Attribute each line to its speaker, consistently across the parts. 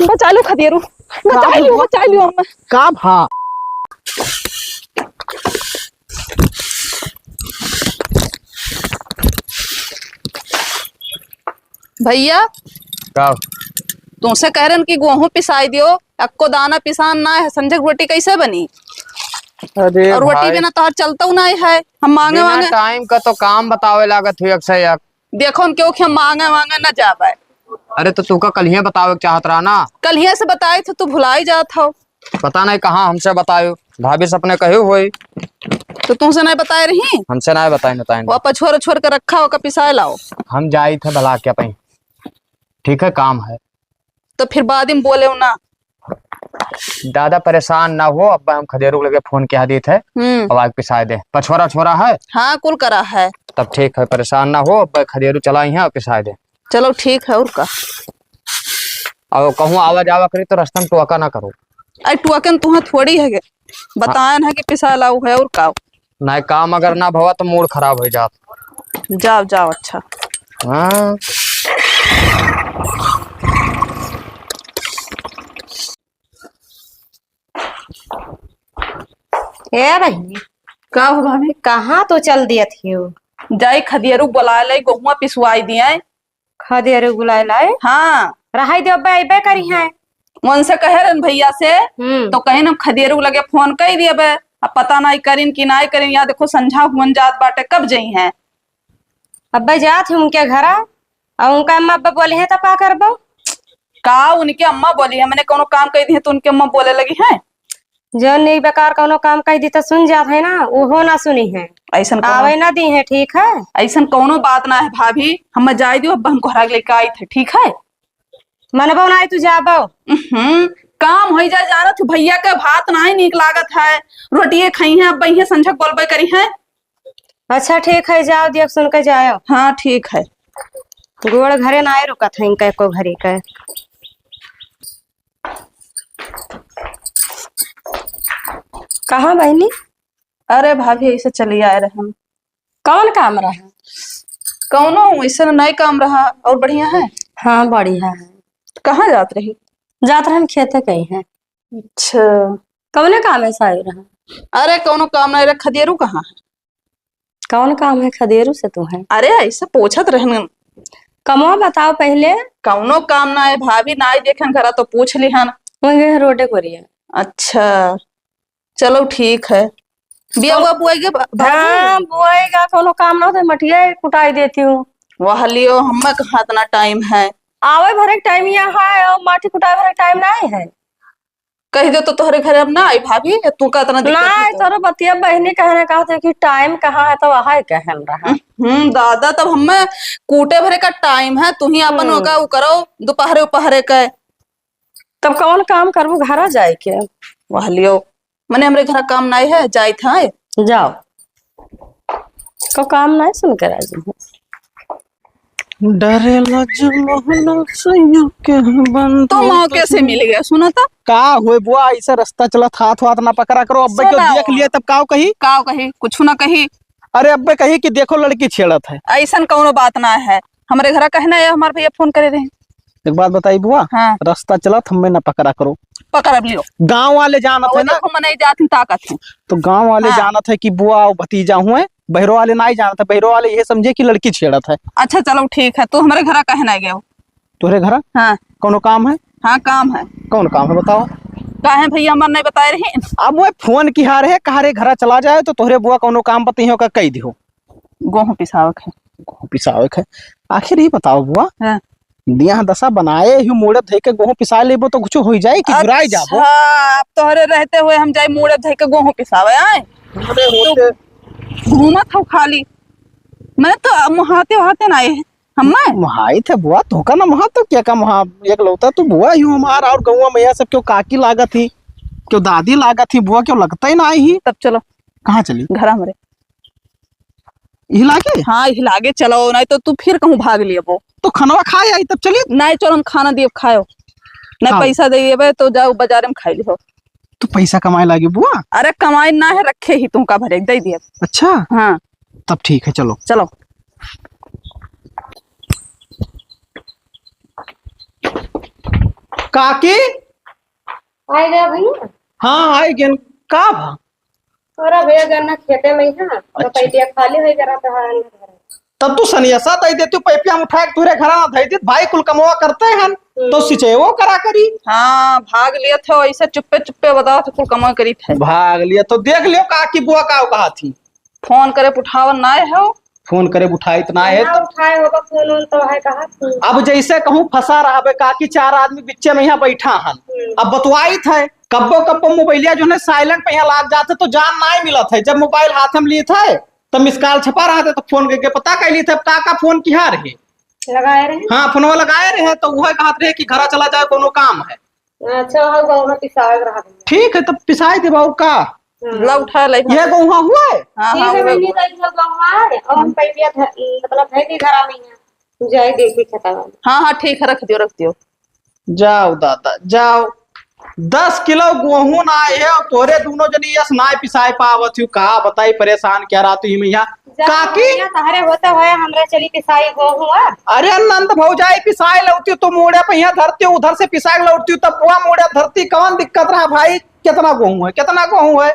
Speaker 1: बचा लो खदेरू, बचा लो अम्मा
Speaker 2: का भा
Speaker 1: भैया
Speaker 3: का
Speaker 1: तुमसे कह रहे कि गेहूं पिसाई दियो, अक्को दाना पिसान ना है, संजक रोटी कैसे बनी?
Speaker 3: अरे
Speaker 1: और रोटी बिना तो चलता नहीं है। हम मांगे
Speaker 3: बिना
Speaker 1: मांगे
Speaker 3: टाइम का तो काम बतावे लागत हुई अक्सर यार।
Speaker 1: देखो हम क्यों कि हम मांगे मांगे न जा पाए।
Speaker 3: अरे तो तू का कल ही बतावे चाहत रहा ना।
Speaker 1: कल ही से बताए थे, तू भुला ही जात हो।
Speaker 3: पता नहीं कहाँ हमसे बतायो, भाभी सपने कहे हुई
Speaker 1: तो तुमसे नहीं बताए रही?
Speaker 3: हमसे नहीं बताए
Speaker 1: वो पछोर छोड़ कर रखा हो, पिसाए लाओ।
Speaker 3: हम जाई थे भला क्या पही। ठीक है काम है
Speaker 1: तो फिर बाद में बोले ना।
Speaker 3: दादा परेशान ना हो, अब हम खदेरू लगे फोन किया दी थे अब आग पिसा दे। पछोरा छोरा है
Speaker 1: हाँ कुल करा है।
Speaker 3: तब ठीक है, परेशान ना हो, अब खदेरू चला यहाँ पिसा दे।
Speaker 1: चलो ठीक है। और का
Speaker 3: और कहूँ आवाज आवा करी तो रास्ता में टोका ना करो।
Speaker 1: अरे टुअकन तुम्हें थोड़ी है बताया है कि पिसा लाओ है। और का
Speaker 3: नहीं काम अगर ना भवा तो मूड खराब हो जात।
Speaker 1: जाओ जाओ। अच्छा
Speaker 3: हाँ
Speaker 4: ए बहनी
Speaker 1: का हो भाभी?
Speaker 4: कहाँ तो चल दिया थी वो?
Speaker 1: जाई खदियरू बुला ले, गेहुआ पिसवाई दिए।
Speaker 4: खदेरे बुलाए लाए?
Speaker 1: हाँ
Speaker 4: रहाई दे अब्बे अबे करी है।
Speaker 1: मन से कहे रन भैया से तो कहीं ना खदियरू लगे फोन कर दिए बे। अब पता नहीं करीन कि नहीं करीन, या देखो संझा हुन जात बाटे कब जई हैं।
Speaker 4: अब्बे जात है उनके घर और उनका अम्मा अब्बा बोले हैं तो का करबो?
Speaker 1: का उनके अम्मा बोली है? मैंने कोनो काम कही दी है तो उनके अम्मा बोले लगी है।
Speaker 4: जो नहीं बेकार कोनो काम कह दी तो सुन जात है ना, वो ना सुनी है।
Speaker 1: ऐसन
Speaker 4: आवे ना दी है। ठीक है
Speaker 1: ऐसन कोनो बात ना है भाभी। हम जाए दियो, अब हम घर लेके आई थे। ठीक है
Speaker 4: मनबो ना तू जाबो।
Speaker 1: काम हो जाए। जाना तू भैया का भात नहीं निक लागत है, रोटिए खाई है। अब बही संझक बोलबे करी है।
Speaker 4: अच्छा ठीक है जाओ, देख सुन के जाओ।
Speaker 1: हाँ ठीक है।
Speaker 4: गोड़ घरे ना आए रुकत है इनका को घरे का। कहाँ बहनी?
Speaker 1: अरे भाभी ऐसे चली आए रहे हम।
Speaker 4: कौन काम रहा?
Speaker 1: कौनो ऐसा नहीं काम रहा। और बढ़िया है?
Speaker 4: हाँ बढ़िया है।
Speaker 1: कहाँ जात रही?
Speaker 4: जात रहे खेते कहीं है।
Speaker 1: अच्छा
Speaker 4: कौन काम है साई रहा?
Speaker 1: अरे कौनो काम नहीं रहा। खदेरू कहाँ है?
Speaker 4: कौन काम है खदेरू से तू है?
Speaker 1: अरे ऐसा पूछत रहन।
Speaker 4: कमवा बताओ पहले।
Speaker 1: कौनो काम ना है भाभी, ना ही देखन घरा तो पूछ लिहन।
Speaker 4: वही रोडे कोरिया।
Speaker 1: अच्छा चलो ठीक है। बिया हुआ बुआएगे
Speaker 4: हाँ बुआएगा। कोनो काम ना हो तो मटिया कुटाई देती हूँ।
Speaker 1: वह लियो, हमें कहाँ इतना टाइम है।
Speaker 4: आवे भरे टाइम यहाँ है और माटी कुटाई भरे टाइम नहीं है।
Speaker 1: कह दे तो तोहरे घर अब ना आई भाभी। तू का इतना दिक्कत है तो?
Speaker 4: तोरो बतिया बहनी कहने कहा थे कि टाइम कहाँ है तो वहाँ कहन रहा।
Speaker 1: दादा तब हमें कूटे भरे का टाइम है। तू ही अपन होगा वो करो दोपहरे उपहरे का।
Speaker 4: तब कौन काम करबू घर जाए के?
Speaker 1: वह लियो मैंने हमरे घर काम नहीं है, जाए था।
Speaker 4: जाओ को काम नहीं सुन कर राजी।
Speaker 2: डरे
Speaker 1: तो मौके से मिल गया। सुना था
Speaker 2: का हुए बुआ ऐसा रास्ता चला हाथ वाथ ना पकड़ा करो। अब्बे क्यों देख लिया तब काव कही?
Speaker 1: काव कही कुछ ना कही।
Speaker 2: अरे अब्बे कही कि देखो लड़की छेड़त है।
Speaker 1: ऐसा कौनो बात ना है। हमारे घर कहना है हमारे भैया फोन करे रहे।
Speaker 2: एक बात बताई बुआ।
Speaker 1: हाँ
Speaker 2: रास्ता चला हमें ना पकड़ा करो।
Speaker 1: पकड़ लियो।
Speaker 2: गांव वाले जानत है ना।
Speaker 1: देखो मने जात ताकत है
Speaker 2: तो गांव वाले जानत है कि बुआ भतीजा हुए। बहरो वाले नहीं जानत है। बहरो वाले ये समझे कि लड़की छेड़त है।
Speaker 1: अच्छा चलो ठीक है। तो हमारे घर कहना है गया
Speaker 2: तुहरे घर
Speaker 1: हाँ
Speaker 2: कोनो काम है?
Speaker 1: हाँ काम है।
Speaker 2: कौन काम है बताओ?
Speaker 1: काहे भैया हमारे नहीं बताए रहे।
Speaker 2: अब वो फोन की हार है कहारे घर चला जाए तो तोहरे बुआ कोनो काम पति हो का कही दियो।
Speaker 1: गेहूं पिसावक है।
Speaker 2: पिसावक है। आखिर ये बताओ बुआ।
Speaker 1: हाँ।
Speaker 2: दिया दशा बनाए ही मोड़े धई के गेहूं पिसा लेबो तो कुछ हो जाए कि जुराई जाबो।
Speaker 1: अब तोहरे रहते हुए हम जाए मुड़े धई के गेहूं पिसावे आए। घूमत हो खाली। मैं तो मुहाते वहाते ना आए हम
Speaker 2: मुहाई थे बुआ धोखा ना मुहा तो क्या का मुहा एक लौता तो बुआ यूं हमारा और गौवा मैया सब क्यों काकी लागत थी क्यों दादी लागत थी बुआ क्यों लगता ही ना आई ही।
Speaker 1: तब चलो
Speaker 2: कहाँ चली?
Speaker 1: घर हमारे
Speaker 2: हिलागे।
Speaker 1: हाँ हिलागे चलो, नहीं तो तू फिर कहूँ भाग लिये वो।
Speaker 2: तो खाना खाए आई तब चलिए।
Speaker 1: नहीं चलो हम खाना दिए खाओ। नहीं पैसा दे तो जाओ बाजार में खाई लियो।
Speaker 2: तो पैसा कमाए लागे बुआ?
Speaker 1: अरे कमाई ना है रखे ही तुम का भरे दे दिए।
Speaker 2: अच्छा
Speaker 1: हाँ
Speaker 2: तब ठीक है चलो।
Speaker 1: चलो
Speaker 2: काकी
Speaker 4: आए गया भैया।
Speaker 2: हाँ आई गेन का भा
Speaker 4: तोरा भैया गन्ना खेते में है तो पैटिया खाली हो जरा तो
Speaker 2: तब तू सनियसा दई देती पैपिया उठा के तुरे घरा धई देत भाई कुल कमवा करते हैं तो सिचेवो करा करी।
Speaker 1: हाँ भाग लिए थे ऐसे चुप्पे चुप्पे बताओ तो कुल कमा करी थे।
Speaker 2: भाग लिया तो देख लियो काकी बुआ का कहा थी
Speaker 1: फोन करे उठावन ना है
Speaker 2: फोन करे उठाई इतना है
Speaker 4: ना उठाए होगा फोन तो है कहा
Speaker 2: अब जैसे कहूँ फंसा रहा बे काकी 4 आदमी बीचे में यहाँ बैठा हन अब बतवाई थे कब्बो कब्बो मोबाइलिया जो है साइलेंट पे यहाँ लाग जाते तो जान ना मिला था। जब मोबाइल हाथ में लिए थे तब मिस कॉल छपा रहा था तो फोन करके पता कर लिए थे का फोन किया रहे
Speaker 4: लगाए रहे।
Speaker 2: हाँ फोनवा लगाए रहे तो वह कहते रहे कि घर चला जाए कोनो काम है।
Speaker 4: अच्छा हाँ पिसाग रहा
Speaker 2: ठीक है तब पिसाई दे बाबू का
Speaker 1: ला उठा ले
Speaker 2: यह गौहा हुआ है।
Speaker 1: हाँ
Speaker 4: ठीक
Speaker 1: हाँ
Speaker 4: है मैंने तो गवार और हम पैपिया मतलब है कि घरा में है जाए देखी खाता
Speaker 1: हाँ हाँ ठीक है रख दियो
Speaker 2: जाओ दादा जाओ 10 किलो गेहूं ना आए है और तोरे दोनों जनी यस ना पिसाई पावत हूँ का बताई परेशान क्या रहा तू यहाँ काकी
Speaker 4: तहरे होते हुए हमरा चली पिसाई हो हुआ।
Speaker 2: अरे नंद भौजाई पिसाई लौती तो मोड़े पे यहाँ धरती उधर से पिसाई लौटती तब बुआ मोड़े धरती कौन दिक्कत रहा भाई कितना गेहूं है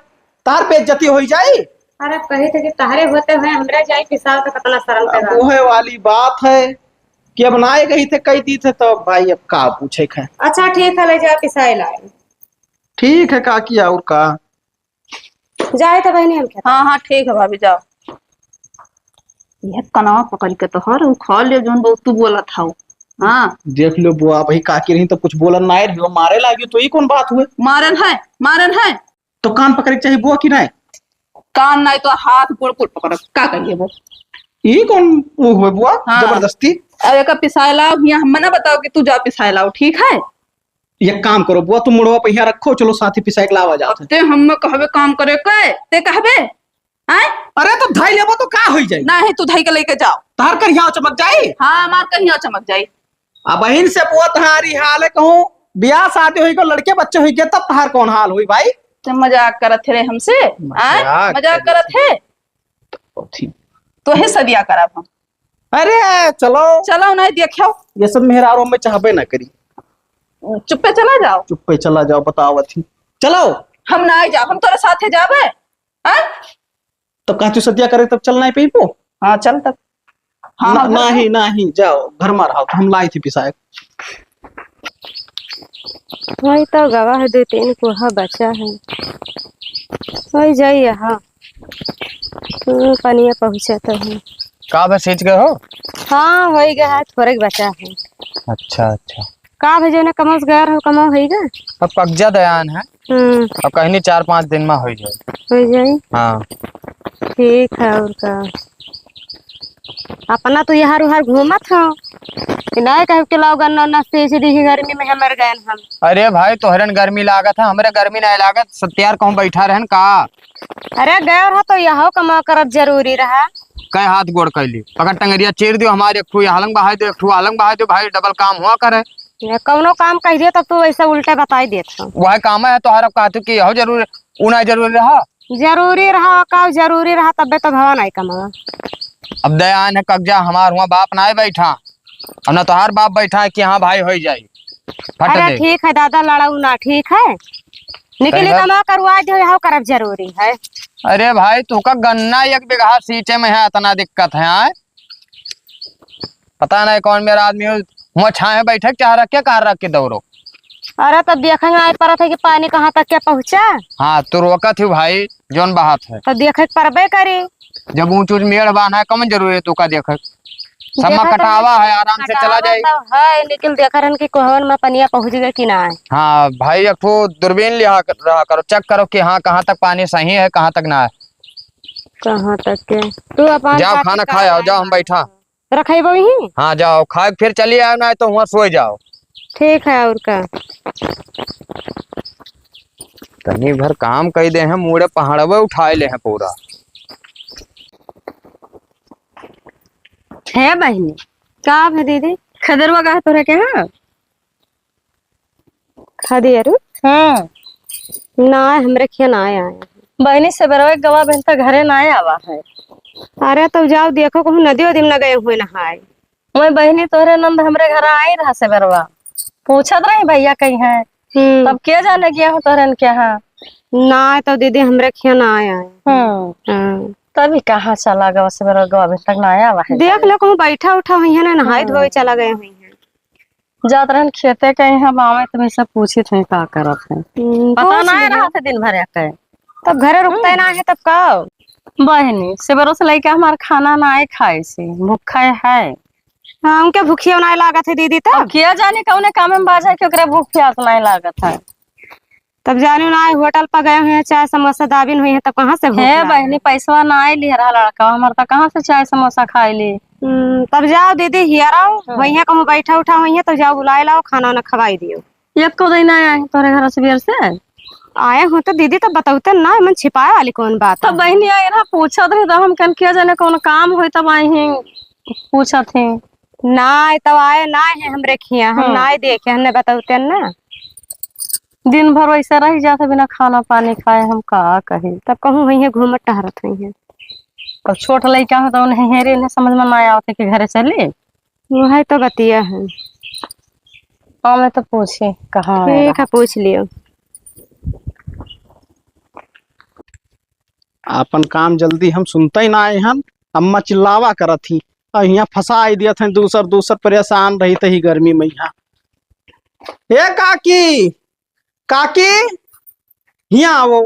Speaker 2: तार बेइज्जती हो जाई।
Speaker 4: अरे कहे थे कि तहरे होते हुए हमरा जाई पिसाई तो कितना शर्म कर
Speaker 2: वो है वाली बात है कि अब नाए गई थे कई दी थे तो भाई अब का पूछे है।
Speaker 4: अच्छा ठीक है ले जा पिसाई लाए
Speaker 2: ठीक है काकी और का
Speaker 4: जाए तो बहनी हम क्या
Speaker 1: हाँ हाँ ठीक है भाभी जाओ। यह कनवा पकड़ के तो हर खा ले जोन बहुत तू बोला था। हाँ
Speaker 2: देख लो बुआ भाई काकी रही तो कुछ बोलन ना रही मारे लागी तो ये कौन बात हुए
Speaker 1: मारन है
Speaker 2: तो कान पकड़ के चाहिए बुआ की नहीं
Speaker 1: कान नहीं तो हाथ गोड़ पकड़ का करिए वो
Speaker 2: ये कौन वो हुए बुआ
Speaker 1: हाँ।
Speaker 2: जबरदस्ती
Speaker 1: अब एक पिसाई लाओ यहाँ हम ना बताओ कि तू जा पिसाई लाओ ठीक है।
Speaker 2: ये काम करो बुआ तुम मुड़वा पे यहाँ रखो चलो साथी पिसाई के लावा जाते
Speaker 1: ते हम कहबे काम करे के ते कहबे आए
Speaker 2: अरे तो धाई लेबो तो का होई जाई
Speaker 1: ना है तू धाई के लेके जाओ
Speaker 2: तार कर यहाँ चमक जाई।
Speaker 1: हाँ मार कर यहाँ चमक जाई।
Speaker 2: अब बहन से बुआ तुम्हारी हाल है कहूँ ब्याह शादी हुई को लड़के बच्चे हुई के तब तहार कौन हाल हुई भाई।
Speaker 1: तो मजाक करत थे रे हमसे मजाक करत थे तो है सदिया करब हम।
Speaker 2: अरे चलो
Speaker 1: नहीं देखो
Speaker 2: ये सब मेहरारों में चाहबे ना करी
Speaker 1: चुप्पे चला जाओ
Speaker 2: चुप्पे चला जाओ बताओ थी चलो
Speaker 1: हम ना जाओ हम तोरे साथे जाबे
Speaker 2: तब कहा तू सदिया करे तब चलना है पे पो
Speaker 1: हाँ चल तब हाँ
Speaker 2: नहीं जाओ घर में रहो तो हम लाई थी पिसाए
Speaker 4: वही तो गवाह है 2-3 कोहा बचा है वही जाइए। हाँ पनिया पहुंचा तो है
Speaker 3: का बस सींच गए हो।
Speaker 4: हाँ हो गया है थोड़े बचा है।
Speaker 3: अच्छा अच्छा
Speaker 4: का भेजो ने कमोस गया हो कमो होइगा
Speaker 3: अब कब्जा दयान है अब कहीं 4-5 दिन में हो
Speaker 4: जाए।
Speaker 3: हाँ
Speaker 4: ठीक है और का अपना तो यहाँ उहार घूमत हो नहीं कह के लाओ गन्ना सीधी गर्मी में मर गए हम।
Speaker 3: अरे भाई तोहरन गर्मी लागत है हमरे गर्मी नहीं लागत सत्यार कहूँ बैठा रहन का।
Speaker 4: अरे गए रहा तो यहाँ कमा करब जरूरी रहा
Speaker 3: कई हाथ गोड़ कैली पकड़ टंगरिया चीर दियो हमारे एक हलंग बहा दो एक हलंग बहा दो भाई डबल काम हुआ करे
Speaker 4: कौनो काम कह दिए तब तू ऐसा उल्टे बताई देता
Speaker 3: वह काम है तोहरा कहते कि यह जरूर ऊना जरूरी रहा का जरूरी रहा तब तो भवन आई कमा। अब दयान है कब्जा हमार हुआ बाप ना बैठा अब ना तोहार बाप बैठा है कि हाँ भाई हो जाये।
Speaker 4: अरे ठीक है दादा लड़ाऊ ना ठीक है निकली कमा करवा दो यहाँ करब जरूरी है।
Speaker 3: अरे भाई तू का गन्ना 1 बीघा सींचे में है इतना दिक्कत है आए? पता नहीं कौन मेरा आदमी हुआ छाए बैठे चाह रख के कार रख के दौड़ो।
Speaker 4: अरे तब देखेंगे आए पर थे कि पानी कहाँ तक क्या पहुँचा।
Speaker 3: हाँ तू रोकत ही भाई जोन बात है
Speaker 4: तो देखे परबे करे
Speaker 3: जब ऊंच ऊंच मेड़ बांधा है कम जरूरी है तू का देख समा कटावा है आराम से चला जाए
Speaker 4: है लेकिन देखा रहन कि कोहन में पनिया पहुँच गए कि ना।
Speaker 3: हाँ भाई एक ठो दूरबीन लिया रहा करो चेक करो कि हाँ कहाँ तक पानी सही है कहाँ तक ना है
Speaker 4: कहाँ तक के तू अपन
Speaker 3: जाओ खाना खाए आओ जाओ हम बैठा
Speaker 4: रखे वही।
Speaker 3: हाँ जाओ खाए फिर चलिए आओ ना तो वहाँ सो जाओ।
Speaker 4: ठीक है और का
Speaker 3: तनी भर काम कई दे हैं मुड़े पहाड़वे उठाए ले हैं पूरा
Speaker 4: है बहनी का है दीदी खदरवा का तोरा के हाँ खदेरू
Speaker 5: हाँ
Speaker 4: ना हमरे खे ना आया
Speaker 5: बहनी से बरवा गवा बहन तो घरे ना आवा है।
Speaker 4: अरे तब जाओ देखो कहूँ नदी वदी में गए हुए नहाए
Speaker 5: मैं बहनी तोहरे नंद हमरे घर आई रहा से बरवा पूछत रही भैया कहीं है तब क्या जाने गया हो तोरन क्या है
Speaker 4: ना तो दीदी हमरे खिया ना आया है।
Speaker 5: तभी कहाँ चला गया से मेरा गवा अभी तक ना आया हुआ है।
Speaker 4: देख लो कहूँ बैठा उठा हुई है ना नहाए धोए चला गए हुई है।
Speaker 5: जात रहन खेते कहीं हम आवे तो सब पूछी थे का करत है पता ना रहा था दिन भर के
Speaker 4: तब घरे रुकते ना है तब का
Speaker 5: बहनी से बरोस लइका हमार खाना ना आए खाए से भूखा है।
Speaker 4: हाँ उनके भूखिया नहीं लागत है दीदी तब
Speaker 5: किया जाने कौने काम में बाजा के ओकरा भूख प्यास नहीं लागत है।
Speaker 4: तब जाने ना होटल पर गए हुए हैं चाय समोसा दाबिन हुई है तब कहाँ से भूख
Speaker 5: है
Speaker 4: लागत?
Speaker 5: बहनी पैसा ना आए ली रहा लड़का हमार तो कहाँ से चाय समोसा खाए ली।
Speaker 4: तब जाओ दीदी हियर आओ वही कहूँ बैठा उठा हुई है तो जाओ बुलाए लाओ खाना ना खवाई दियो।
Speaker 5: एक को दिन आया है तोरे घर से बेर से
Speaker 4: आए हो तो दीदी तब बताते ना मन छिपाए वाली कौन बात
Speaker 5: तब बहनी आए रहा पूछत रही तो हम कन किया जाने कौन काम हो तब आई ही पूछत ही
Speaker 4: ना तब आए ना है हमरे खिया हम ना देखे हमने बताते ना
Speaker 5: दिन भर वैसे रह जाते बिना खाना पानी खाए हम का कही।
Speaker 4: तब कहूँ वही घूमत टहरत हुई है।
Speaker 5: अब छोट लड़का हो तो उन्हें हेरे ने समझ में ना आते कि घरे चले
Speaker 4: वो है तो बतिया है।
Speaker 5: हाँ मैं तो पूछी कहाँ
Speaker 4: ठीक है पूछ लियो।
Speaker 2: अपन काम जल्दी हम सुनते ही ना आए हम अम्मा चिल्लावा करत थी और यहाँ फंसा दिया था दूसर परेशान रही थी गर्मी में यहाँ। ए काकी काकी यहाँ आओ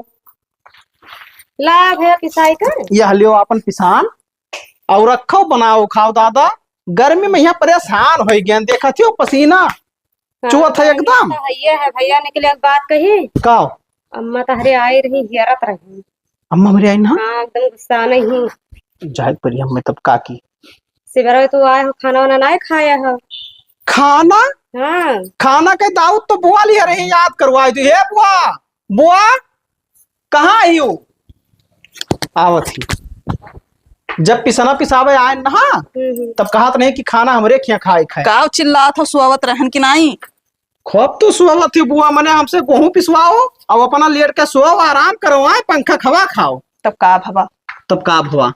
Speaker 4: ला भैया पिसाई कर
Speaker 2: यह लियो अपन पिसान और रखो बनाओ खाओ दादा गर्मी में यहाँ परेशान हो गया देखा थी पसीना चुअत है एकदम।
Speaker 4: है भैया निकले एक बात कही
Speaker 2: का
Speaker 4: अम्मा तहरे आई रही हियरत रही
Speaker 2: अम्मा मेरी आई ना
Speaker 4: हाँ एकदम गुस्सा नहीं
Speaker 2: जाए परी हम तब काकी
Speaker 4: सिबरा तो आए हो खाना वाना नहीं खाया हो
Speaker 2: खाना
Speaker 4: हाँ
Speaker 2: खाना के दाऊद तो बुआ लिया रहे याद करवाई थी। हे बुआ बुआ कहाँ आई हो आवत ही जब पिसना पिसावे आए ना तब कहा नहीं कि खाना हमरे खिया खाए खाए
Speaker 1: का चिल्ला था सुआवत रहन की नहीं
Speaker 2: खूब तो सुअवत थी बुआ मने हमसे गेहूं पिसवाओ और अपना लेट के सो आराम करो आए पंखा खवा खाओ
Speaker 1: तब का भवा
Speaker 2: तब का भवा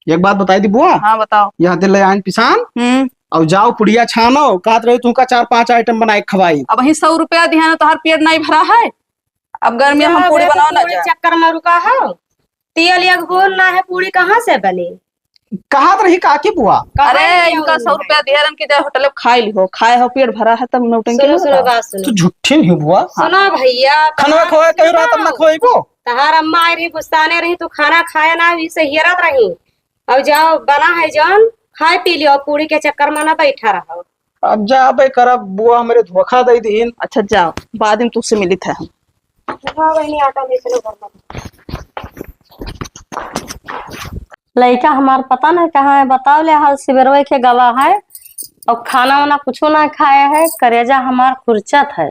Speaker 2: एक बात बताई दी बुआ
Speaker 1: हाँ बताओ
Speaker 2: यहाँ दिल ले आइन पिसान और जाओ पुड़िया छानो कहत रही तू का 4-5 आइटम बनाए खवाई।
Speaker 1: अब वही 100 रुपया दिया तो हर पेट नहीं भरा है। अब गर्मी में हम पूरी बनाओ ना जा
Speaker 4: चक्कर में रुका है तेल या घोल ना है पूरी कहाँ से बनी
Speaker 2: कहत रही काकी बुआ
Speaker 1: अरे इनका 100 रुपया दिया रन की जाए होटल में खाए हो पेट भरा है तब नौटंकी
Speaker 4: सुनो सुनो बात सुनो
Speaker 2: तू झूठी नहीं बुआ
Speaker 4: सुनो भैया
Speaker 2: खाना खोए कहीं रात में खोएबो
Speaker 4: तहार अम्मा आई रही गुस्साने रही तू खाना खाया ना इसे हियरत रही अब जाओ बना है जौन खाए पी लियो पूरी के चक्कर में ना बैठा रहो।
Speaker 2: अब जा बे करब बुआ मेरे धोखा दे दीन।
Speaker 1: अच्छा जाओ बाद में तुझसे मिली था हम
Speaker 4: आटा ले चलो
Speaker 5: लड़का हमार पता नहीं कहाँ है बताओ ले हाल सिबरवे के गवा है और खाना वाना कुछ ना खाया है करेजा हमार खुरचत है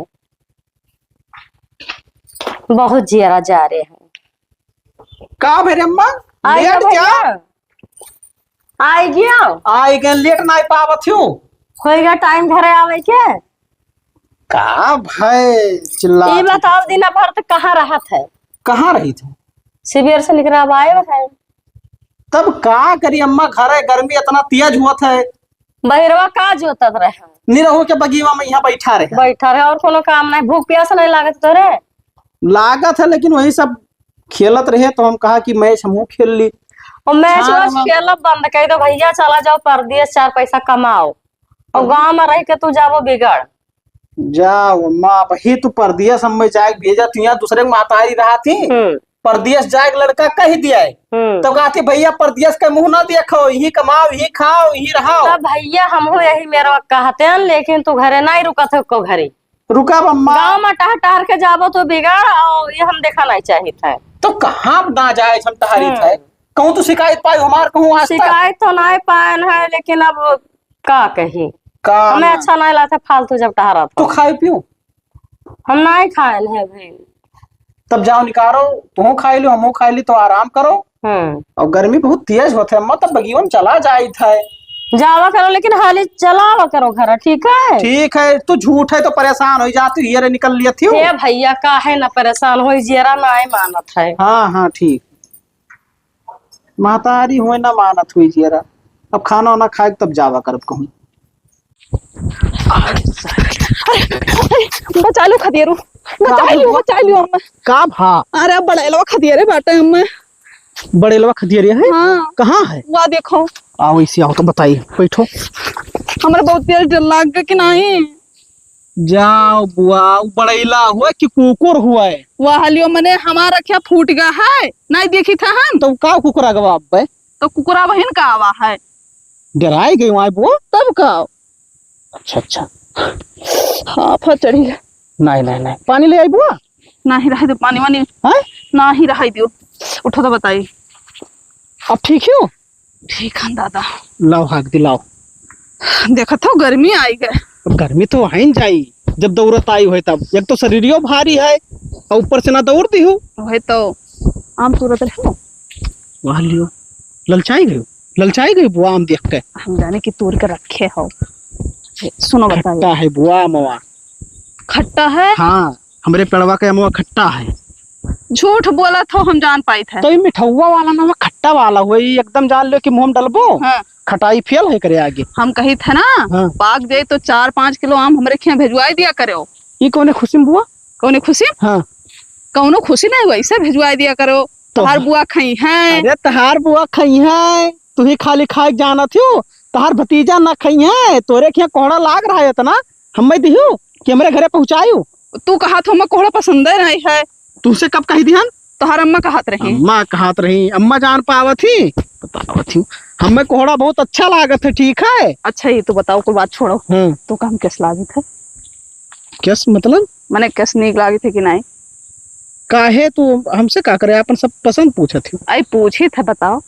Speaker 5: बहुत जियरा जा रहे हैं।
Speaker 2: का भेरे अम्मा लेट क्या
Speaker 5: आई गया
Speaker 2: आई गए लेट ना पावत हूँ
Speaker 5: होएगा टाइम घरे आवे के
Speaker 2: का भाई चिल्ला
Speaker 5: ये बताओ दिन भर तक कहाँ रहा था
Speaker 2: कहाँ रही थी
Speaker 5: शिविर से निकला अब आए है
Speaker 2: तब का करी अम्मा घर है गर्मी इतना तेज हुआ था
Speaker 5: बहिरवा का जोतत रहे
Speaker 2: निरहो के बगीवा में यहाँ बैठा रहे
Speaker 5: बैठा रहे और कोनो काम नहीं भूख प्यास नहीं लागत तोरे
Speaker 2: लागत है लेकिन वही सब खेलत रहे तो हम कहा कि मैच हम खेल ली
Speaker 5: और मैच वैच खेलब बंद कर दो भैया चला जाओ परदेश 4 पैसा कमाओ और गांव में रह के तू जाबो बिगड़
Speaker 2: जाओ माँ वही तू परदेश हम में जाए भेजा तू यहाँ दूसरे मातारी रहा थी परदेश जाए लड़का कह दिया है तो कहती भैया परदेश का मुंह ना देखो यही कमाओ यही खाओ यही रहो
Speaker 5: तब भैया हम यही मेरा कहते हैं लेकिन तू घरे नहीं रुका थे को घरे
Speaker 2: रुका अम्मा
Speaker 5: गाँव में टह टहर के जाबो तो बिगड़ और ये हम देखा नहीं चाहिए था
Speaker 2: तो कहाँ ना जाए हम टहरी थे कहूँ तो शिकायत पाई हमार कहूँ
Speaker 5: शिकायत तो नहीं पायन है लेकिन अब का कही हमें अच्छा नहीं लगता फालतू जब टहरा
Speaker 2: तो खाए पियो
Speaker 5: हम नहीं खाए है भाई
Speaker 2: तब जाओ निकालो तुम खाई लो हम खाई ली तो आराम करो और गर्मी बहुत तेज होते है तब बगीवन चला जाए था
Speaker 5: जावा करो लेकिन हाली चलावा करो घर ठीक है
Speaker 2: ठीक है तू झूठ है तो परेशान हो जाती ये निकल लिया थी
Speaker 5: भैया का है ना परेशान हो जेरा ना मानत है
Speaker 2: हाँ हाँ ठीक मातारी हुए ना मानत हुई जेरा अब खाना वाना खाए तब जावा कर कहूँ
Speaker 1: बचा लो खदियरू, बचा लियो अम्मा।
Speaker 2: का भा
Speaker 1: अरे बड़ेलवा खदियरे बाटे अम्मा।
Speaker 2: बड़ेलवा खदियरिया है?
Speaker 1: हाँ
Speaker 2: कहाँ है?
Speaker 1: वहाँ देखो।
Speaker 2: आओ इसी आओ तो बताइए, बैठो।
Speaker 1: हमारे बहुत तेज डर लाग गया कि नहीं।
Speaker 2: जाओ बुआ, बड़ैला हुआ कि कुकुर हुआ है?
Speaker 1: वह हलियो मने हमारा क्या फूट गया है, नहीं देखी था हम।
Speaker 2: तो का कुकुरा गवा अब?
Speaker 1: तो कुकुरा बहन का आवा है।
Speaker 2: डराई गई वहां बुआ?
Speaker 1: तब का
Speaker 2: अच्छा अच्छा।
Speaker 1: हाँ फट चढ़ी गया।
Speaker 2: नहीं नहीं नहीं, पानी ले आई बुआ।
Speaker 1: ना ही रहा दो पानी वानी
Speaker 2: है?
Speaker 1: ना ही रहा दियो। उठो तो बताइए।
Speaker 2: अब ठीक हो?
Speaker 1: ठीक है दादा।
Speaker 2: लाओ हाक दिलाओ।
Speaker 1: देखा था गर्मी आई गए।
Speaker 2: अब गर्मी तो है जाई, जब दौड़त आई हो तब। एक तो शरीरियो भारी है और ऊपर से ना दौड़ दी हो।
Speaker 1: वही तो आम तुरंत रहो।
Speaker 2: वहां लियो, ललचाई गई बुआ आम देख के।
Speaker 1: हम जाने की तोड़ के रखे हो। सुनो
Speaker 2: खट्टा
Speaker 1: बताइए।
Speaker 2: है बुआ मवा।
Speaker 1: खट्टा है?
Speaker 2: हाँ, हमरे पेड़वा का मवा खट्टा है।
Speaker 1: झूठ बोला था, हम जान पाई थे।
Speaker 2: तो ये मिठौवा वाला ना खट्टा वाला हुआ, एकदम जान लो कि मुंह में डलबो।
Speaker 1: हाँ।
Speaker 2: खटाई फेल है करे आगे।
Speaker 1: हम कही थे ना।
Speaker 2: हाँ।
Speaker 1: पाक जाए तो 4-5 किलो आम हमारे खेत भिजवाई दिया करो।
Speaker 2: ये कौन खुशी में बुआ?
Speaker 1: कौन खुशी?
Speaker 2: हाँ।
Speaker 1: कौनो खुशी नहीं वैसे भिजवाई दिया करो। तोहार बुआ खाई है।
Speaker 2: अरे तहार बुआ खाई है, तू ही खाली खाए जाना थियो। तहार भतीजा ना खाई है, तोरे के कोहड़ा लाग रहा है इतना। हमें दियो कि हमारे घरे पहुंचायू।
Speaker 1: तू कहा तो हमें कोहड़ा पसंद है नहीं है।
Speaker 2: तुझसे कब कही दिहन?
Speaker 1: तोहार अम्मा कहत रही।
Speaker 2: अम्मा कहत रही, अम्मा जान पावत थी, बतावत थी। हमें कोहड़ा बहुत अच्छा लागत है, ठीक है।
Speaker 1: अच्छा ये तो बताओ, कोई बात छोड़ो। तो काम कैस लागी थे?
Speaker 2: कैस मतलब?
Speaker 1: मैंने कैस नीक लागी थे कि नहीं?
Speaker 2: काहे तू हमसे का करे, अपन सब पसंद पूछत थी।
Speaker 1: आई पूछी थे, बताओ।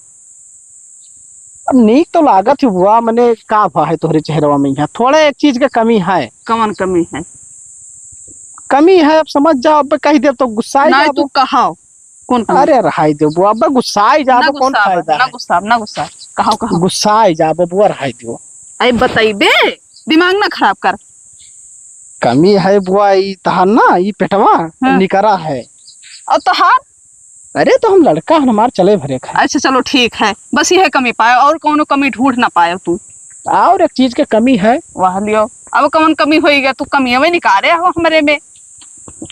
Speaker 2: अब नीक तो लागत है बुआ, मने का भा है तोहरे चेहरवा में यहाँ थोड़ा एक चीज का कमी है।
Speaker 1: कमन कमी है?
Speaker 2: कमी है अब समझ जाओ। अब कही दे तो गुस्सा
Speaker 1: नहीं तू कहाओ कौन कमी?
Speaker 2: अरे रहाई दे बुआ, अब गुस्सा जाबो कौन फायदा
Speaker 1: ना
Speaker 2: है?
Speaker 1: गुस्सा ना गुस्सा। कहाओ कहाओ।
Speaker 2: गुस्सा जाबो बुआ, रहाई दियो।
Speaker 1: आई बताइबे, दिमाग ना खराब कर।
Speaker 2: कमी है बुआ ई तहार ना, ई पेटवा निकरा है।
Speaker 1: और तोहार?
Speaker 2: अरे तो हम लड़का हमार चले भरे खा।
Speaker 1: अच्छा चलो ठीक है, बस यह कमी पाए और कौनो कमी ढूंढ ना पाए तू।
Speaker 2: और एक चीज के कमी है।
Speaker 1: वाह लियो, अब कौन कमी होई गया? तू कमी हमें निकाले हो हमारे में।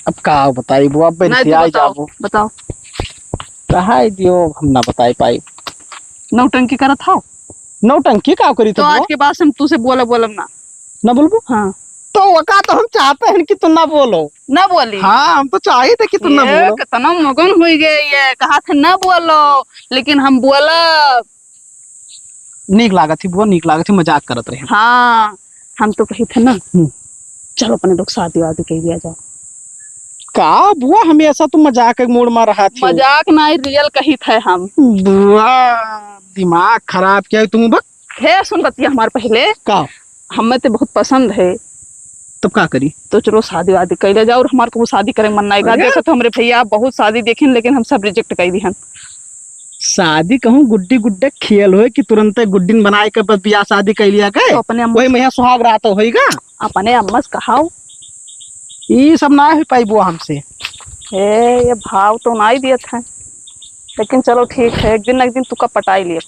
Speaker 2: अब का बताई बुआ, अब
Speaker 1: नहीं तू बताओ, बताओ।
Speaker 2: रहाई दियो, हम ना बताई पाई।
Speaker 1: नौटंकी करत हो?
Speaker 2: नौटंकी का करी
Speaker 1: तो आज के बाद हम तुझसे बोलम ना
Speaker 2: बोलबो।
Speaker 1: हाँ
Speaker 2: तो वका तो हम चाहते हैं कि तू ना बोलो।
Speaker 1: ना बोली?
Speaker 2: हाँ, हम तो चाहे थे कि तू ना बोलो।
Speaker 1: कितना मगन हुई गए, ये कहा था ना बोलो, लेकिन हम बोला।
Speaker 2: नीक लागत थी बुआ, नीक लागत थी, मजाक करत रहे।
Speaker 1: हाँ हम तो कही थे ना, चलो अपने लोग शादी वादी कह दिया जाओ।
Speaker 2: का बुआ हमेशा तुम मजाक के मूड में रहा थी?
Speaker 1: मजाक नहीं, रियल कही थे हम।
Speaker 2: बुआ दिमाग खराब किया तुम। बक
Speaker 1: है सुन बतिया हमारे पहले
Speaker 2: का
Speaker 1: हमें तो बहुत पसंद है।
Speaker 2: तब का करी?
Speaker 1: तो चलो शादी वादी कर ले जाओ। और हमारे को शादी करे मन नहीं गा। देखो तो हमारे भैया बहुत शादी देखे, लेकिन हम सब रिजेक्ट कर दी।
Speaker 2: शादी कहूँ गुड्डी गुड्डे खेल हो कि तुरंत गुड्डी बनाए के बस बियाह शादी कर लिया के?
Speaker 1: तो अपने
Speaker 2: वही मैया सुहाग रहा तो होगा।
Speaker 1: अपने अम्मा से कहाओ,
Speaker 2: ये सब ना हो पाई बुआ हमसे।
Speaker 1: ये भाव तो ना ही दिया था, लेकिन चलो ठीक है, एक दिन तुका पटाई लिए।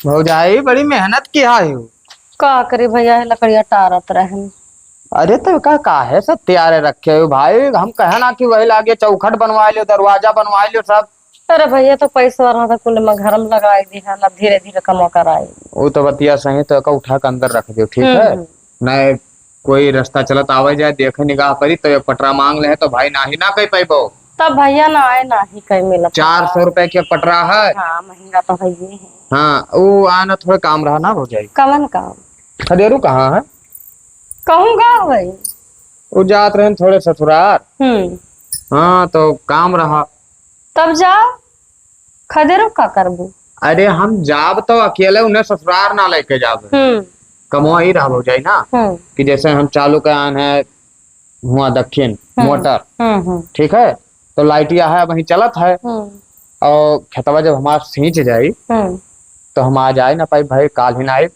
Speaker 3: भौजाई बड़ी मेहनत किया है।
Speaker 5: का करे भैया, लकड़िया टारत रहे।
Speaker 3: अरे तो का है सब तैयार रखे हो भाई। हम कहे ना कि वही लागे चौखट बनवा लियो, दरवाजा बनवा लियो सब।
Speaker 5: अरे भैया तो पैसा रहा था कुल में घर में लगाई दी है ना, धीरे धीरे कमा कर आई।
Speaker 3: वो तो बतिया सही, तो का उठा के अंदर रख दियो, ठीक है। न कोई रास्ता चलत आवे जाए देखे निगाह परी तो एक पटरा मांग ले तो भाई ना ही ना कह पाइबो।
Speaker 5: तब भैया ना आए ना ही कहीं मिला।
Speaker 3: 400 रुपए के पटरा है।
Speaker 5: हाँ महंगा तो है ये है।
Speaker 3: हाँ वो आना थोड़ा काम रहा ना भौजाई।
Speaker 5: कमन काम?
Speaker 3: खदेरू कहाँ है?
Speaker 5: कहूँगा भाई
Speaker 3: वो जात रहे थोड़े ससुराल। हाँ तो काम रहा।
Speaker 5: तब जाओ, खदेरो का करबू?
Speaker 3: अरे हम जाब तो अकेले, उन्हें ससुराल ना लेके जाब। कमवा ही रहा भौजाई ना कि जैसे हम चालू का है हुआ दक्षिण मोटर, ठीक है, तो लाइटिया है वहीं चलत है। और खेतवा जब हमारा सींच जाये तो हम आ जाए ना पाई भाई, काल ही ना आए।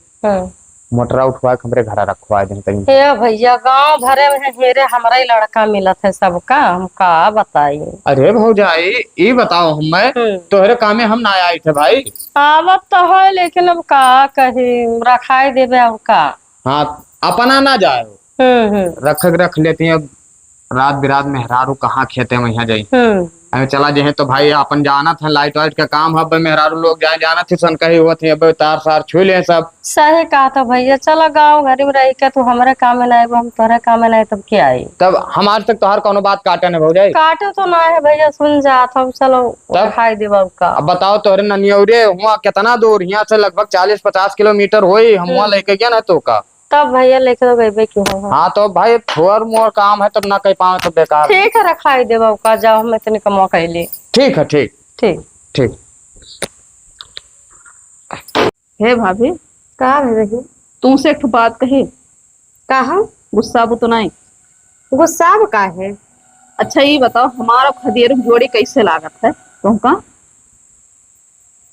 Speaker 3: मोटरा उठवा के हमरे घर रखवा दे तनी।
Speaker 5: हे भैया गांव भरे में हेरे हमारा ही लड़का मिलत है सबका, हम का बताइए।
Speaker 3: अरे भौजाई ये बताओ हमें तोहरे कामे हम ना आए थे भाई।
Speaker 5: आवत तो है लेकिन अब का कही रखाई देवे अब का।
Speaker 3: हाँ अपना ना जाए रख लेती है। रात बिरात मेहरारू कहाँ खेते में यहाँ जाई अरे चला जे तो भाई अपन जाना था लाइट वाइट का काम है मेहरारू लोग जाए जाना थी सन कही हुआ थी अब तार सार छू ले सब।
Speaker 5: सही कहा था भैया, चलो गाँव घर में रह के तू हमारे काम में नहीं हम तोहरे काम में नहीं तब क्या आई।
Speaker 3: तब हमारे तक तोहर कोनो बात काटे न हो जाए।
Speaker 5: काटे तो ना है भैया, सुन जा हम चलो खाई दे का।
Speaker 3: अब बताओ तोहरे ननियौरे हुआ कितना दूर यहाँ से लगभग 40-50 किलोमीटर हुई हम वहाँ लेके गया ना तो का
Speaker 5: तब भैया लेके तो गए क्यों।
Speaker 3: हाँ तो भाई थोड़ा मोर काम है तब ना कह पाओ तो बेकार।
Speaker 5: ठीक है रखाई दे का, जाओ हम इतने कमा कैली।
Speaker 3: ठीक है ठीक
Speaker 5: ठीक
Speaker 3: ठीक।
Speaker 1: हे भाभी
Speaker 5: कहा रही
Speaker 1: तुमसे एक बात कही।
Speaker 5: कहा
Speaker 1: गुस्सा तो नहीं?
Speaker 5: गुस्सा का है।
Speaker 1: अच्छा ये बताओ हमारा खदेरू जोड़ी कैसे लागत है तुमका?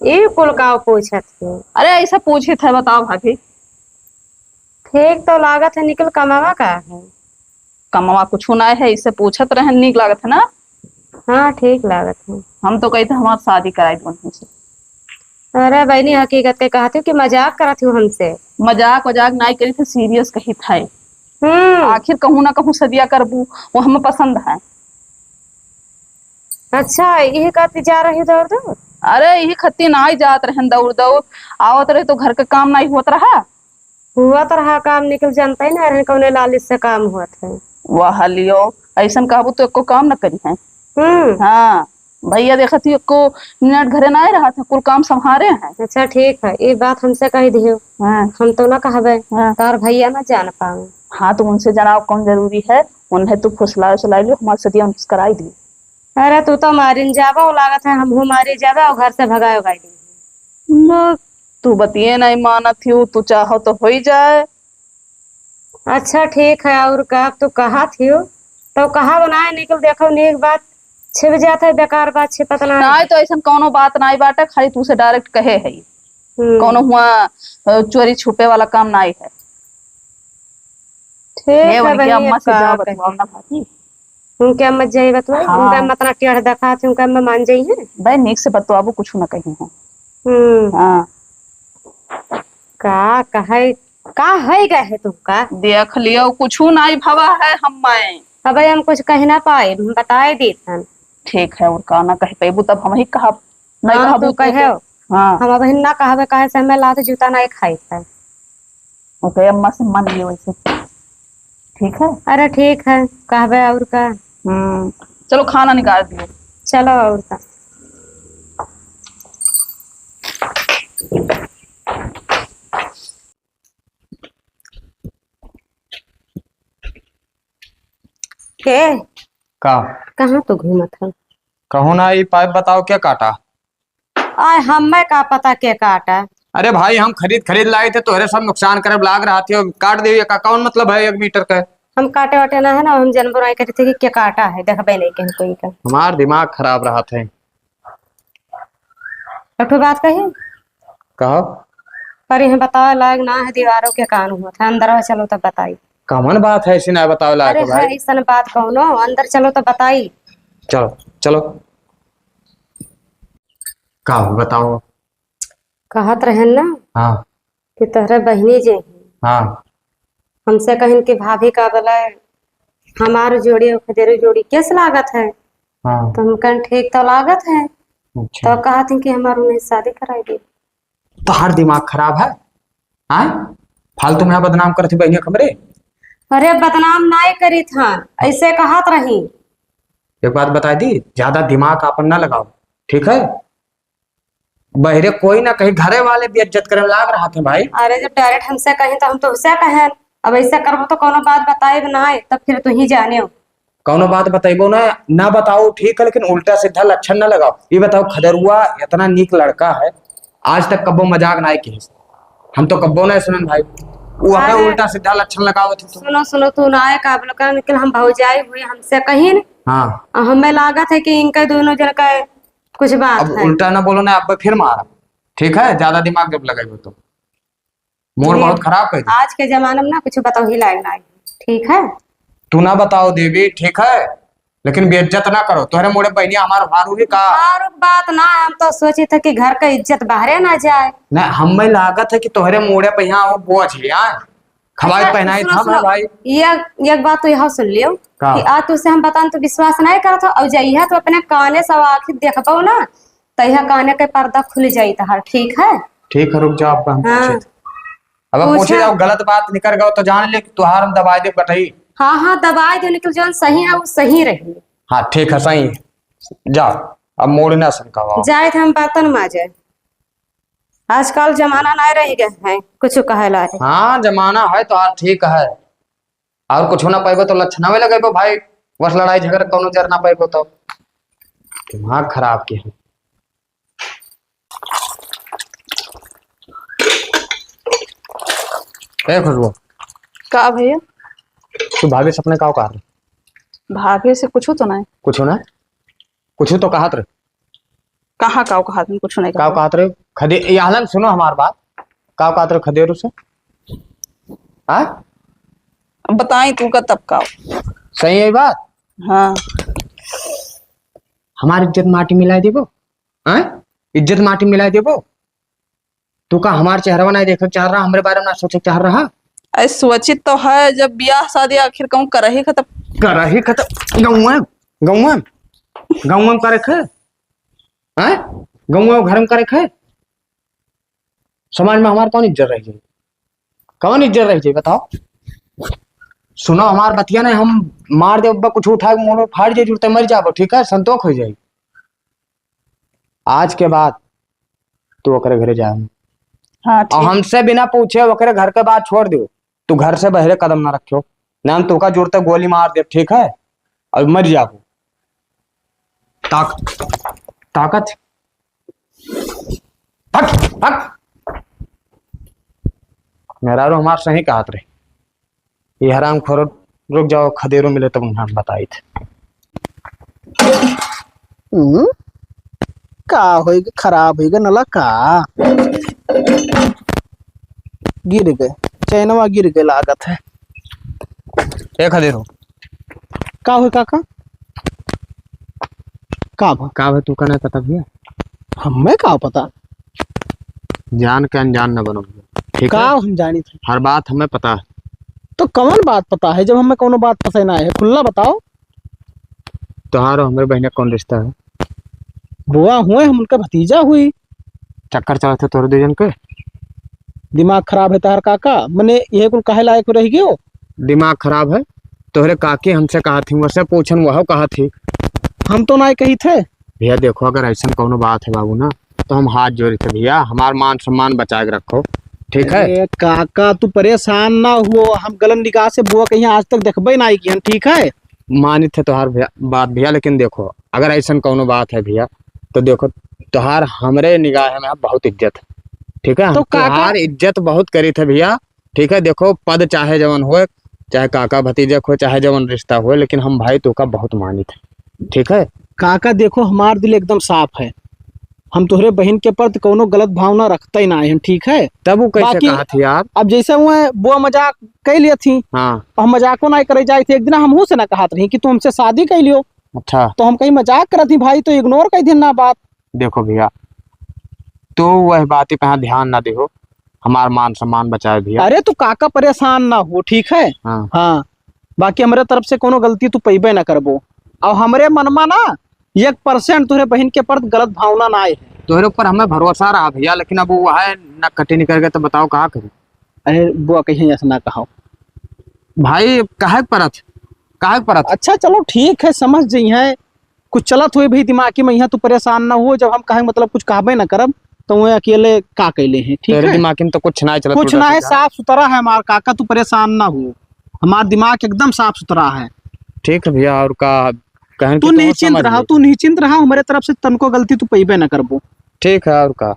Speaker 5: ये कुल का पूछत है।
Speaker 1: अरे ऐसा पूछे थे बताओ भाभी।
Speaker 5: ठीक तो लागत है, निकल कमावा का है।
Speaker 1: कमावा कुछ ना है इससे पूछत रहे निक लागत है ना।
Speaker 5: हाँ ठीक लागत है।
Speaker 1: हम तो कहते हमारी शादी कराई दो से।
Speaker 5: अरे बहनी हकीकत के कहती हूँ कि मजाक करती हूँ हमसे।
Speaker 1: मजाक वजाक नहीं करी थे, सीरियस कही था। आखिर कहूँ ना कहूँ सदिया करबू वो हमें पसंद है।
Speaker 5: अच्छा यही कहती जा रही दौड़ दौड़?
Speaker 1: अरे यही खत्ती ना ही जात रहे दौड़ दौड़ आवत रहे तो घर का काम नहीं होत रहा।
Speaker 5: हुआ तो रहा काम, निकल जानता ही ना कौन लालिश से काम हुआ था।
Speaker 1: वाह लियो ऐसा कहबू तो एको काम न करी है। हाँ भैया देखा थी एको मिनट घरे ना रहा था, कुल काम संभारे हैं।
Speaker 5: अच्छा ठीक है ये बात हमसे कही दियो।
Speaker 1: हाँ।
Speaker 5: हम तो ना कहबे तार भैया ना जान पाओ।
Speaker 1: हाँ तो उनसे जनाब कौन जरूरी है, उन्हें तू फुसला उछला लियो हमारी सदिया उनसे कराई दी।
Speaker 5: अरे तू तो मारिन जाबा लागत है, हम मारी जाबा और घर से भगाए गाड़ी।
Speaker 1: तू बतिए नहीं माना थी, तू चाहो तो हो ही जाए।
Speaker 5: अच्छा ठीक है और का तू कहा थी तो कहा बनाए निकल देखो नेक बात छिप जाता है, बेकार बात छिपत ना।
Speaker 1: नहीं तो ऐसा कोनो बात नहीं बाटे, खाली तू से डायरेक्ट कहे है कोनो हुआ चोरी छुपे वाला काम नहीं है।
Speaker 5: ठीक है
Speaker 1: अम्मा से जाओ बतवाओ ना भाभी।
Speaker 5: उनके अम्मा जाई बतवाई।
Speaker 1: हाँ।
Speaker 5: उनका मतलब टेढ़ देखा थे उनका अम्मा मान जाई है
Speaker 1: भाई निक से बतवाबू कुछ ना कही है। हाँ
Speaker 5: का कहे का है गए तुमका
Speaker 1: देख लियो कुछ नहीं भवा है हम
Speaker 5: अब हम कुछ कह ना पाए, हम बताए देथन।
Speaker 1: ठीक है और का ना कह पेबू तब हम ही कहा नहीं
Speaker 5: हाँ,
Speaker 1: कहबू
Speaker 5: तू कहे
Speaker 1: हाँ
Speaker 5: हम अब ना कहबे कहे से हमें लात जूता नहीं खाई था।
Speaker 1: ओके अम्मा से मान लियो वैसे ठीक है।
Speaker 5: अरे ठीक है कहबे और का।
Speaker 1: चलो खाना निकाल दियो।
Speaker 5: चलो और का। के
Speaker 3: का
Speaker 5: कहाँ तो घूमत है?
Speaker 3: कहूँ ना ये पाइप बताओ क्या काटा?
Speaker 5: आय हमें का पता के काटा।
Speaker 3: अरे भाई हम खरीद लाए थे तोहरे सब नुकसान करे लाग रहा थी और काट दिए का कौन मतलब है 1 मीटर का।
Speaker 5: हम काटे वाटे ना है ना, हम जानवर आई कहते थे कि क्या काटा है देखबे नहीं कहीं कोई का।
Speaker 3: हमार दिमाग खराब रहा थे।
Speaker 5: एक बात कही
Speaker 3: कहो
Speaker 5: पर यह बताओ लायक ना है, दीवारों के कान हुआ था अंदर चलो तो बताई।
Speaker 3: कौन बात है ऐसी ना बताओ लायक
Speaker 5: अरे
Speaker 3: भाई।
Speaker 5: ऐसा बात कहो अंदर चलो तो बताई।
Speaker 3: चलो चलो का बताओ।
Speaker 5: कहत रहे ना
Speaker 3: हाँ
Speaker 5: कि तोहरे बहनी जे
Speaker 3: हाँ
Speaker 5: हमसे कहिन कि भाभी का बोला हमार जोड़ी और खदेरू जोड़ी कैसे लागत है।
Speaker 3: हाँ
Speaker 5: तो हम कहें ठीक तो लागत है।
Speaker 3: अच्छा
Speaker 5: तो कहा थी कि हमारे उन्हें शादी कराई दी।
Speaker 3: तो हर दिमाग खराब है। हाँ फालतू में बदनाम करती बहनी खबरे।
Speaker 5: अरे बदनाम नहीं करी था ऐसे कहत रही।
Speaker 3: एक बात बता दी ज्यादा दिमाग अपन ना लगाओ ठीक है। बहरे कोई ना कहीं घरे वाले भी इज्जत करे लाग रहा था भाई।
Speaker 5: अरे जब डायरेक्ट हमसे कहीं तो हम तो उससे कहें अब ऐसे करबो तो कोनो बात बताए ना तब फिर तू ही जाने हो।
Speaker 3: कौनो बात बताइबो ना बताओ ठीक है, लेकिन उल्टा सीधा लक्षण ना लगाओ। ये बताओ खदरुआ इतना नीक लड़का है आज तक कब्बो मजाक ना की। हम तो कब्बो ना सुनन भाई वो हमें उल्टा सीधा लक्षण लगाओ थे।
Speaker 5: सुनो सुनो तू ना काबल कर निकल हम भौजाई हुई हमसे कहीं
Speaker 3: हाँ
Speaker 5: हमें लागत है कि इनके दोनों जन का कुछ बात
Speaker 3: अब
Speaker 5: है।
Speaker 3: उल्टा ना बोलो ना अब फिर मारा ठीक है। ज्यादा दिमाग जब लगाइबो तो मूड बहुत खराब कर दी।
Speaker 4: आज के जमाने में ना कुछ बताओ ही लायक ना है। ठीक है
Speaker 3: तू ना बताओ देवी, ठीक है, लेकिन बेइज्जत ना करो। तुम्हारे मोड़े बहनिया हमारे भारू ही का।
Speaker 4: और बात ना, हम तो सोचे थे कि घर का इज्जत बाहर ना जाए।
Speaker 3: ना हमें लागत है कि तुम्हारे मोड़े पे यहाँ वो बोझ है यार, खवाई
Speaker 4: अच्छा,
Speaker 3: पहनाई
Speaker 4: सुनो,
Speaker 3: था
Speaker 4: सुनो।
Speaker 3: भाई।
Speaker 4: एक बात तो यहाँ सुन लियो
Speaker 3: का?
Speaker 4: कि आज तुझसे हम बतान तो विश्वास नहीं करत हो, और जइहा तो अपने काने से आखिर देखबो ना, तहिया काने के पर्दा खुल जाई तहार। ठीक है
Speaker 3: ठीक है, रुक जाओ, अब हम
Speaker 4: हाँ।
Speaker 3: पूछे अब
Speaker 4: पूछा।
Speaker 3: पूछे जाओ, गलत बात निकल गयो तो जान ले कि तुहार हम दबाई दे बटई।
Speaker 4: हाँ हाँ, दवाई जो निकल जो सही है वो सही रही।
Speaker 3: हाँ ठीक है, सही है। जाओ, अब मोड़ ना सनकावा।
Speaker 4: जाए थे हम बर्तन माजे, आजकल जमाना नहीं रह गए है कुछ कहला है।
Speaker 3: हाँ जमाना है तो आज ठीक है, और कुछ ना पाएबो तो लक्षण में लगेबो भाई, बस लड़ाई झगड़ा कोनो जर ना पाएबो तो दिमाग खराब के है। ए खुशबू,
Speaker 1: का भैया?
Speaker 3: तू भाभी से अपने का कहा रहे?
Speaker 1: भाभी से कुछ तो नहीं।
Speaker 3: कुछ ना, कुछ तो कहत रहे।
Speaker 1: कहाँ का कहा तुम? कुछ नहीं
Speaker 3: का
Speaker 1: कहा।
Speaker 3: कहत रहे खदे यहाँ सुनो हमार बात, का कहत रहे खदेरू से? हाँ
Speaker 1: बताई तू का तब का।
Speaker 3: सही है बात।
Speaker 1: हाँ
Speaker 3: हमारी इज्जत माटी मिला देबो? हाँ इज्जत माटी मिला देबो? तू का हमार चेहरा नहीं देख चाह रहा, हमारे बारे में ना सोच चाह रहा?
Speaker 1: ऐ सोचित तो है, जब ब्याह शादी आखिर कहूँ कर ही खत्म।
Speaker 3: कर ही खत्म। गाँव करे खे, गाँव घर में करे खे, समाज में हमारे कौन इज्जत रह जाए? कौन इज्जत रह जाए बताओ? सुनो हमार बतिया नहीं, हम मार दे कुछ उठा के मोड़ फाड़ जाए जुड़ते मर जाबो, ठीक है, संतोष हो जाए। आज के बाद तू ओकरे घरे जा,
Speaker 1: हाँ
Speaker 3: और
Speaker 1: ठीक।
Speaker 3: हमसे बिना पूछे ओकरे घर के बात छोड़ दो। तू घर से बहरे कदम ना रखियो, ना हम तुका जुड़ते गोली मार दे, ठीक है, और मर जाबो। ताकत मेरा रो हमार सही कहत रहे। ये हराम खोर, रुक जाओ, खदेरो मिले तब हम बताई थे।
Speaker 2: का होएगा, खराब होएगा नला का। गिर गए, चैनवा गिर गए लागत है।
Speaker 3: ए खदेरो,
Speaker 2: का हो काका? का
Speaker 3: है तू का नहीं पता भैया?
Speaker 2: हमें का पता?
Speaker 3: जान के अनजान न बनो, ठीक
Speaker 2: का
Speaker 3: है?
Speaker 2: हम जानी थे
Speaker 3: हर बात हमें पता है।
Speaker 2: तो कौन बात पता है? जब हमें कोनो बात पता ना है, खुला बताओ।
Speaker 3: तुम्हारा हमारे बहन कौन रिश्ता है?
Speaker 2: बुआ हुए, हम उनका भतीजा हुई।
Speaker 3: चक्कर चलाते तोरे दो जन के?
Speaker 2: दिमाग खराब है तार काका, मने ये कुल काहे लायक रह गयो?
Speaker 3: दिमाग खराब है? तोहरे काकी हमसे कहा थी, वैसे पूछन वह कहा थी।
Speaker 2: हम तो ना कही थे
Speaker 3: भैया देखो, अगर ऐसा कोनो बात है बाबू ना, तो हम हाथ जोड़े थे भैया, हमार मान सम्मान बचा के रखो, ठीक है?
Speaker 2: अरे काका तू परेशान ना हुओ, हम गलत निगाह से बुआ कहीं आज तक देखबे ना की, ठीक है?
Speaker 3: मानी थे तोहार बात भैया, लेकिन देखो अगर ऐसा कोनो बात है भैया, तो देखो तोहार हमरे निगाह में बहुत इज्जत है, ठीक है?
Speaker 2: तो काका
Speaker 3: तोहार इज्जत बहुत करी थे भैया, ठीक है? देखो पद चाहे जवन हो, चाहे काका भतीजे हो, चाहे जवन रिश्ता हो, लेकिन हम भाई तो का बहुत मानी थे, ठीक है?
Speaker 2: काका देखो हमार दिल एकदम साफ है, हम तोहरे बहन के प्रति कोनो गलत भावना रखते ही ना है, ठीक है?
Speaker 3: तब वो कैसे
Speaker 2: बाकी
Speaker 3: कहा थी यार?
Speaker 2: अब जैसे वो बुआ मजाक कर लिया थी,
Speaker 3: हाँ
Speaker 2: हम मजाको ना करे जाए थे। एक दिन हम से ना कहत रही कि तू हमसे शादी कर लियो,
Speaker 3: अच्छा।
Speaker 2: तो हम कहीं मजाक करत थी भाई, तो इग्नोर कर दी ना बात।
Speaker 3: देखो भैया, तो वह बात पे हाँ ध्यान ना दे, हमार मान सम्मान बचाए भैया।
Speaker 2: अरे तू काका परेशान ना हो, ठीक है?
Speaker 3: हाँ
Speaker 2: हाँ बाकी हमारे तरफ से कोनो गलती तू पैबे ना करबो, और हमरे मनमा ना 1% तुहरे बहन के प्रति गलत भावना ना आए।
Speaker 3: तोहरे ऊपर हमें भरोसा रहा भैया, लेकिन अब वो है ना कटी निकल गए, तो बताओ कहा करूँ?
Speaker 2: अरे बुआ कहीं ऐसा ना कहो
Speaker 3: भाई, काहे परत?
Speaker 2: अच्छा चलो ठीक है, समझ जी है, कुछ चलत हुए भी दिमागी में, यहाँ तू परेशान ना हो। जब हम कहें मतलब कुछ कहबे ना करब, तो वो अकेले का कैले हैं, ठीक
Speaker 3: तेरे
Speaker 2: है?
Speaker 3: दिमाग में तो कुछ ना चला,
Speaker 2: कुछ ना है, साफ सुथरा है हमारा काका, तू परेशान ना हो, हमारा दिमाग एकदम साफ सुथरा है।
Speaker 3: ठीक है भैया, और का कहन
Speaker 2: तू निश्चिंत रहा, तू निश्चिंत रहा, हमारे तरफ से तनको गलती तू पैबे ना करबो,
Speaker 3: ठीक है, और का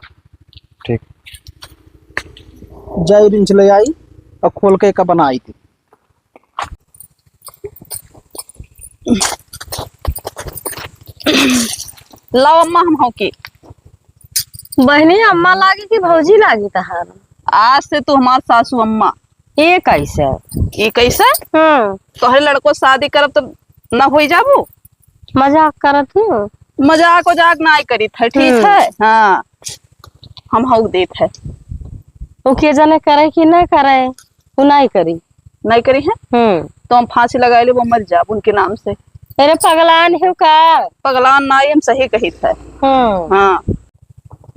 Speaker 3: ठीक।
Speaker 2: जय रिंच ले आई और खोल के का बनाई थी।
Speaker 1: लाओ अम्मा, हम हो की
Speaker 5: बहनी अम्मा लागी कि भौजी लागी तहार?
Speaker 1: आज से तू हमार सासू अम्मा।
Speaker 5: ये कैसे?
Speaker 1: ये कैसे?
Speaker 5: हम्म,
Speaker 1: तोहरे लड़को शादी करब तो न हो जाबू।
Speaker 5: मजाक करत हो?
Speaker 1: मजाक वजाक ना करी थे, ठीक है। हाँ, हम हक देत है।
Speaker 5: वो के जाने करे कि नहीं करे, वो नहीं करी।
Speaker 1: नहीं करी है तो हम फांसी लगा ले, वो मर जाब उनके नाम से।
Speaker 5: अरे पगलान है का?
Speaker 1: पगलान ना, हम सही कही थे। हाँ,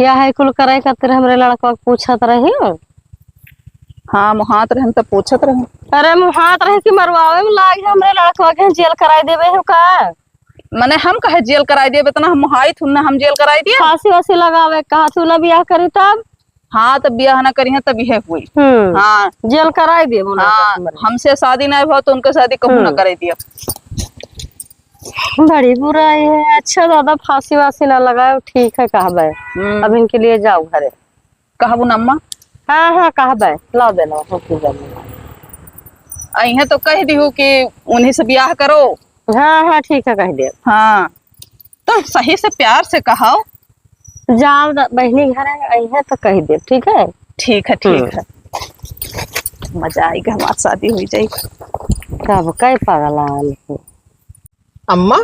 Speaker 5: या है कुल करे खातिर हमरे लड़का के पूछत रही हो?
Speaker 1: हाँ, मुहात रहन तो पूछत रहे।
Speaker 5: अरे मुहात रहे कि मरवावे में लाग हमरे लड़का के जेल कराई देवे हो का?
Speaker 1: मने हम कहे जेल कराई दिए, बेतना हम मुहाई थुन ना, हम जेल कराई दिए।
Speaker 5: फांसी वासी लगावे कहा तू ना बियाह करी तब?
Speaker 1: हाँ, तब बियाह ना करी है तब यह हुई। हाँ,
Speaker 5: जेल कराई दे।
Speaker 1: हाँ, हमसे शादी ना हुआ तो उनके शादी कहूँ ना कराई दिया।
Speaker 5: बड़ी बुराई है। अच्छा दादा, फांसी वासी ना लगाओ, ठीक है कहबे। अब इनके लिए जाओ घरे।
Speaker 1: कहबू न अम्मा?
Speaker 5: हाँ हाँ कहबे, ला देना।
Speaker 1: अहे तो कह दी कि उन्हीं से ब्याह करो।
Speaker 5: हाँ हाँ ठीक है, कह दे।
Speaker 1: हाँ, तो सही से प्यार से कहो।
Speaker 5: जाओ बहनी घर है तो कह दे, ठीक है।
Speaker 1: ठीक है, ठीक है। मजा आएगा, हमारी शादी हो जाएगी।
Speaker 5: कब कई पागल
Speaker 2: अम्मा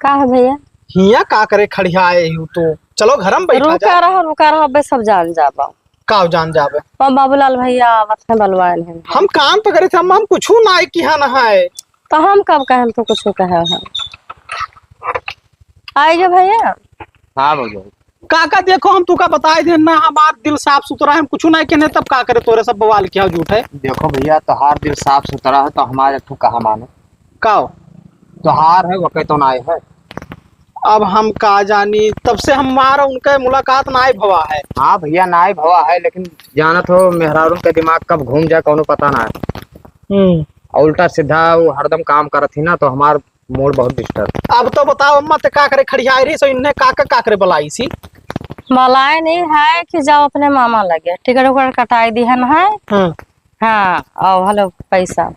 Speaker 5: का है भैया?
Speaker 2: हिया का करे खड़िया आए हूँ तो चलो घर में बैठा जा।
Speaker 5: रुका रहा बे, सब जान जाबा।
Speaker 2: का जान जाबे?
Speaker 5: बाबूलाल भैया आवत है बलवान है।
Speaker 2: हम काम तो करे थे अम्मा, हम कुछ ना की है।
Speaker 5: तो हम कब कहे तो कुछ कहे है। आइए भैया।
Speaker 3: हाँ बोलो।
Speaker 2: काका देखो, हम तुका बताए थे ना, हमार दिल साफ सुथरा है, हम कुछ ना कहने तब का करे तोरे सब बवाल क्या झूठ है।
Speaker 3: देखो भैया, तोहार दिल साफ सुथरा है तो हमारे तू कहा माने।
Speaker 2: का
Speaker 3: तोहार है वो तो ना है।
Speaker 2: अब हम का जानी, तब से हमारा उनका मुलाकात ना भवा है।
Speaker 3: हाँ भैया, ना ही भवा है, लेकिन जानत हो मेहरारू के दिमाग कब घूम जाए कौनो पता ना है। उल्टा सीधा वो हरदम काम करत थी ना, तो हमार मूड बहुत डिस्टर्ब।
Speaker 2: अब तो बताओ अम्मा, ते का करे खड़िया रही सो इन्हें का करे बुलाई सी?
Speaker 5: मलाई नहीं है कि जाओ अपने मामा लगे, टिकट उकट कटाई दी है ना। हाँ, और हेलो पैसा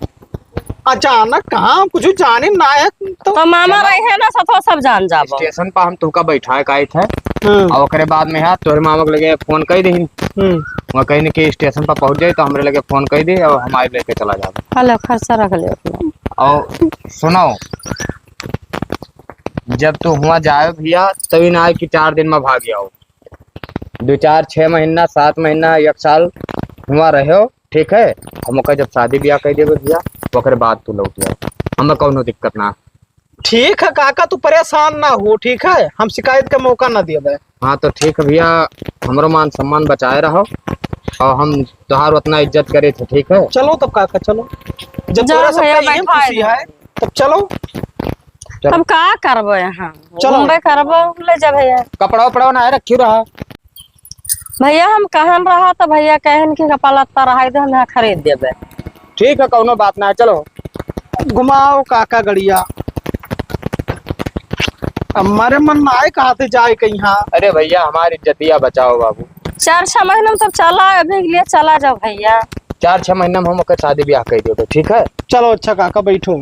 Speaker 2: अचानक कहाँ कुछ जाने ना है
Speaker 5: तो मामा रहे है ना, सब जान जाबो।
Speaker 3: स्टेशन पर हम तुका बैठा के आए थे, और ओकरे बाद में है तोहरे मामा के लगे फोन कर दी। वहाँ कहीं कि स्टेशन पर पहुंच जाए तो हमरे लगे फोन कर दी और हमारे लेके चला जाओ।
Speaker 5: हेलो, खर्चा रख ले अपना।
Speaker 3: और सुनो, जब तू हुआ जाए भैया तभी ना कि 4 दिन में भाग जाओ। 2 4 6 महीना 7 महीना 1 साल हुआ रहे, ठीक है। हम जब शादी ब्याह कर देवे भैया ओकरे बाद तू लौट जाओ, हमें कौनो दिक्कत ना।
Speaker 2: ठीक है काका, तू परेशान ना हो, ठीक है। हम शिकायत का मौका ना दिए।
Speaker 3: हाँ तो ठीक है भैया, हमारो मान सम्मान बचाए रहो और हम तुहार उतना इज्जत करे थे, ठीक है।
Speaker 2: चलो तब काका, चलो जब तोरा सबका यही खुशी है तब चलो।
Speaker 5: अब का करबो यहाँ?
Speaker 2: चलो
Speaker 5: करबो ले जा भैया।
Speaker 3: कपड़ा उपड़ा ना रखी रहा
Speaker 5: भैया, हम कहन रहा तो भैया कहन कि कपड़ा लत्ता रहा तो हम खरीद देबे।
Speaker 3: ठीक है, कौनो बात ना है, चलो
Speaker 2: घुमाओ काका गड़िया। हमारे मन ना आए कहा थे जाए कहीं।
Speaker 3: अरे भैया, हमारी इज्जतिया बचाओ बाबू।
Speaker 5: 4-6 महीने में तब चला, अभी के लिए चला जाओ भैया।
Speaker 3: 4-6 महीने में हम शादी ब्याह कर दियो, ठीक है।
Speaker 2: चलो अच्छा काका, बैठो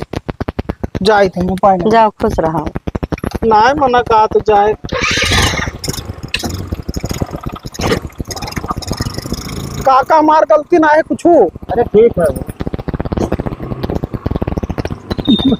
Speaker 2: जाए थे पाए
Speaker 5: जाओ, खुश रहो।
Speaker 2: ना मना कहा तो जाए। काका हमार गलती ना है कुछ।
Speaker 3: अरे ठीक है।